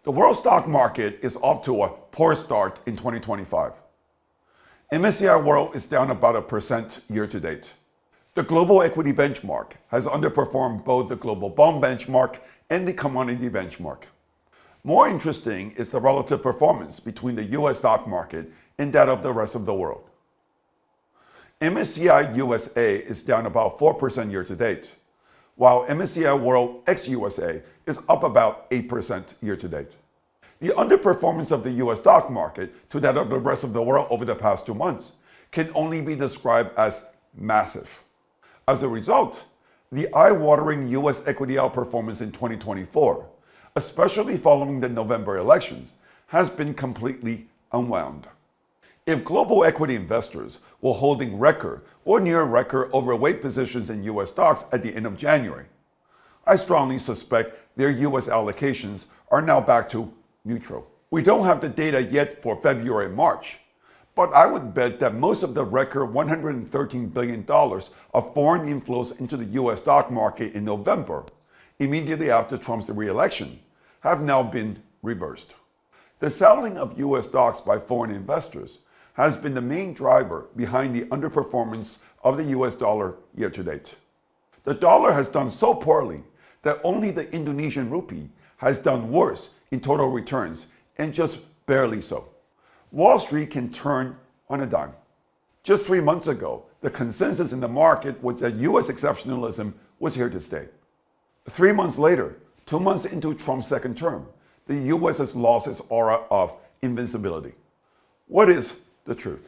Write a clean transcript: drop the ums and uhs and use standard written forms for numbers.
The world stock market is off to a poor start in 2025. MSCI World is down about 1% year to date. The global equity benchmark has underperformed both the global bond benchmark and the commodity benchmark. More interesting is the relative performance between the US stock market and that of the rest of the world. MSCI USA is down about 4% year to date, while MSCI World ex-USA is up about 8% year to date. The underperformance of the US stock market to that of the rest of the world over the past 2 months can only be described as massive. As a result, the eye-watering US equity outperformance in 2024, especially following the November elections, has been completely unwound. If global equity investors were holding record or near record overweight positions in US stocks at the end of January, I strongly suspect their US allocations are now back to neutral. We don't have the data yet for February and March, but I would bet that most of the record $113 billion of foreign inflows into the US stock market in November, immediately after Trump's re-election, have now been reversed. The selling of US stocks by foreign investors has been the main driver behind the underperformance of the US dollar year to date. The dollar has done so poorly that only the Indonesian rupee has done worse in total returns, and just barely so. Wall Street can turn on a dime. Just 3 months ago, the consensus in the market was that US exceptionalism was here to stay. 3 months later, 2 months into Trump's second term, the US has lost its aura of invincibility. What is the truth?